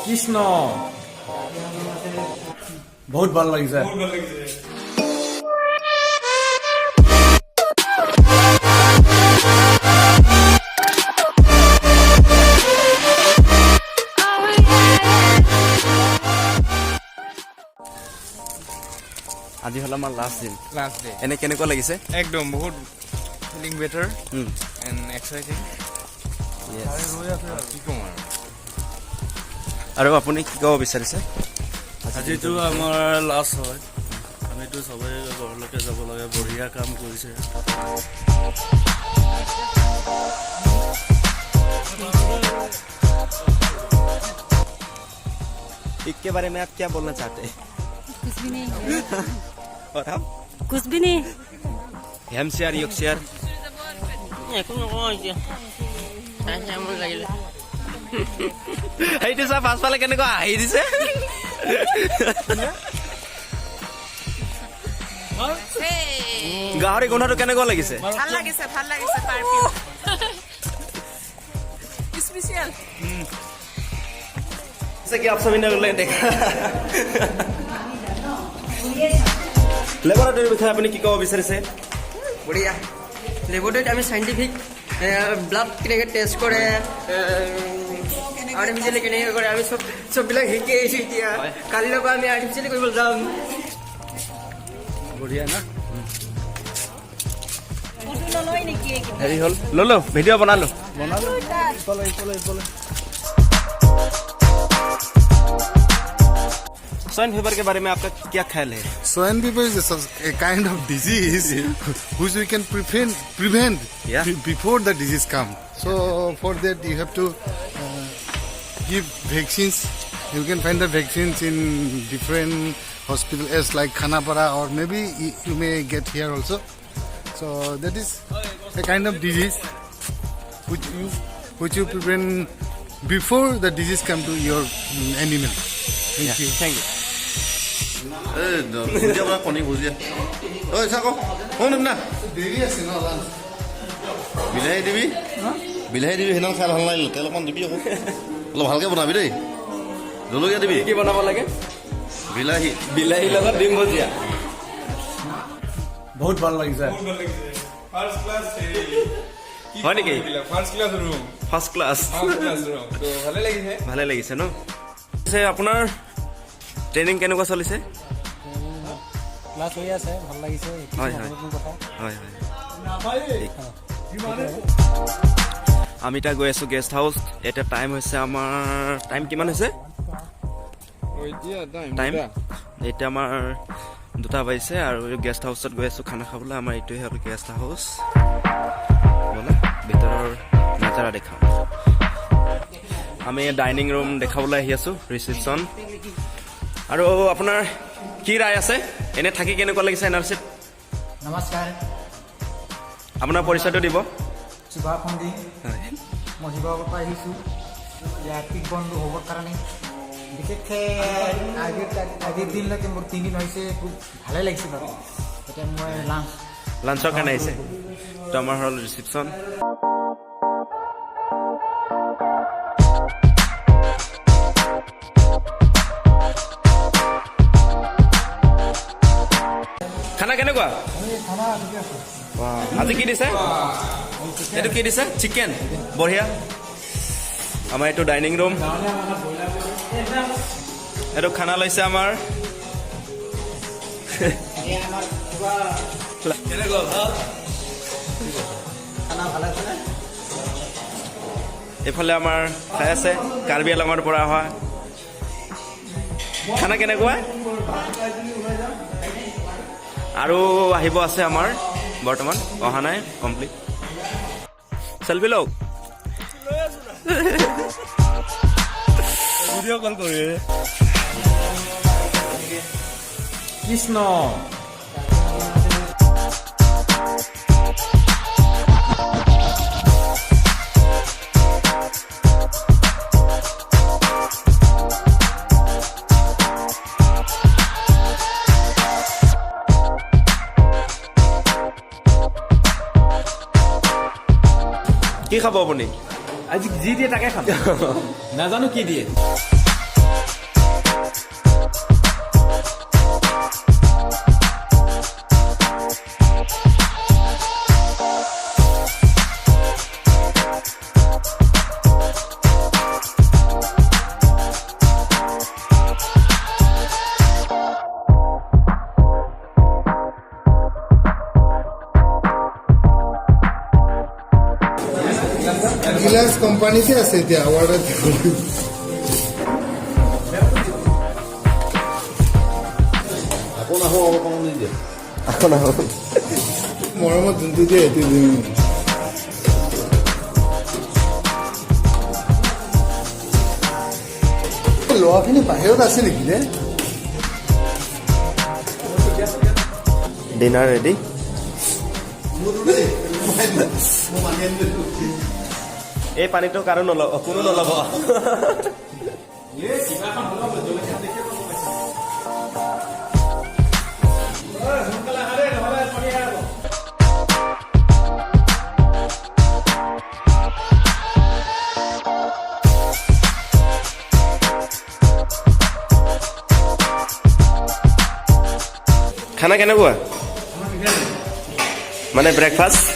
কৃষ্ণ বহুত ভাল লাগিছে আজি হল আমাৰ লাষ্ট ডে এনে কেনেকুৱা লাগিছে একদম বহুত ফিলিং বেটাৰ এণ্ড এক্সাইটিং কি ক'ম আৰু আপুনি কি ক'ব বিচাৰিছে আজিতো আমাৰ লাষ্ট হয় আমিতো সবে ঘৰলৈকে যাব লাগে বঢ়িয়া কাম কৰিছে इसके बारे में आप क्या बोलना चाहते हैं कुछ भी नहीं और हम कुछ भी नहीं हम शेयर योग शेयर এইটো চা পাছফালে কেনেকুৱা আহি দিছে গাহৰি গোন্ধটো কেনেকুৱা লাগিছে ভাল লাগিছে পাৰফিউম স্পেশাল जैसे कि आप सभी ने देखा লেবৰেটৰীৰ বিষয়ে আপুনি কি ক'ব বিচাৰিছে বঢ়িয়া লেবৰেটৰীত আমি সাইন্টিফিক ব্লাড কেনেকৈ টেষ্ট কৰে আৰ্টিফিচিয়েলি কেনেকৈ কৰে আমি চববিলাক শিকি আহিছোঁ এতিয়া কালিৰ পৰা আমি আৰ্টিফিচিয়েলি কৰিব যাম বঢ়িয়া না হেৰি হ'ল ললো ভিডিঅ' বনালো स्वाइन फीवर के बारे में आपका क्या ख्याल है Swine fever is a kind of disease which we can prevent before the disease come. So for that you have to give vaccines. You can find the vaccines in different hospitals like Khanapara or maybe you may get here also. So that is a kind of disease which you prevent before the disease come to your animal. Thank you. Thank you. ভুজিয়া পৰা কণী ভুজিয়া ঐ চাক শুন না দেৰি আছে ন lunch বিলাহী দিবি সেইদিনা খাই ভাল লাগিল তেল অকণ দিবি আকৌ অলপ ভালকৈ বনাবি দেই জলকীয়া দিবি কি বনাব লাগে বিলাহী লগত ডিম ভুজিয়া বহুত ভাল লাগিছে ফাৰ্ষ্ট ক্লাছ হয় নেকি first class room first class তো ভালে লাগিছে ন আপোনাৰ ট্ৰেইনিং কেনেকুৱা চলিছে ক্লাছ হৈ আছে ভাল লাগিছে হয় আমি এতিয়া গৈ আছো গেষ্ট হাউচ এতিয়া টাইম হৈছে আমাৰ টাইম কিমান হৈছে টাইম এতিয়া আমাৰ 2টা বাজিছে আৰু গেষ্ট হাউচত গৈ আছো খানা খাবলৈ আমাৰ এইটোৱে হ'ল গেষ্ট হাউচ ব'লা ভিতৰৰ নজাৰা দেখাওঁ আমি ডাইনিং ৰুম দেখাবলৈ আহি আছো ৰিচিপশ্যন আৰু আপোনাৰ কি ৰায় আছে এনে থাকি কেনেকুৱা লাগিছে এনআৰচিত নমস্কাৰ আপোনাৰ পৰিচয়টো দিব সুভাষ সন্ধি মই শিৱসাগৰৰ পৰা আহিছোঁ ইয়াৰ পিক বন্ধু হ'বৰ কাৰণে বিশেষকৈ আজিৰ দিনলৈকে মোৰ 3 দিন হৈছে খুব ভালে লাগিছে বাৰু এতিয়া মই লাঞ্চৰ কাৰণে আহিছে তো আমাৰ হ'ল ৰিচিপশ্যন খানা কেনেকুৱা আজি কি দিছে এইটো কি দিছে চিকেন বঢ়িয়া আমাৰ এইটো ডাইনিং ৰুম এইটো খানা লৈছে আমাৰ এইফালে আমাৰ খাই আছে কাৰ্বি আলঙৰ পৰা অহা খানা কেনেকুৱা আৰু আহিব আছে আমাৰ বৰ্তমান অহা নাই কমপ্লিট সেলফি লওক ভিডিঅ' কল কৰি কৃষ্ণ কি খাব আপুনি আজি যি দিয়ে তাকে খাম নাজানো কি দিয়ে গিলাস কোম্পানিতে আছে এতিয়া অর্ডার আকৌ নাহো অকণমান দি দিয়ে আকৌ নাহো মৰমত যোনটো দিয়ে সেইটো দিম ল'ৰাখিনি বাহিৰত আছে নেকি নে ডিনাৰ ৰেডি এই পানীটো কাৰো নল'ব কোনো নল'ব খানা কেনেকুৱা মানে ব্ৰেকফাষ্ট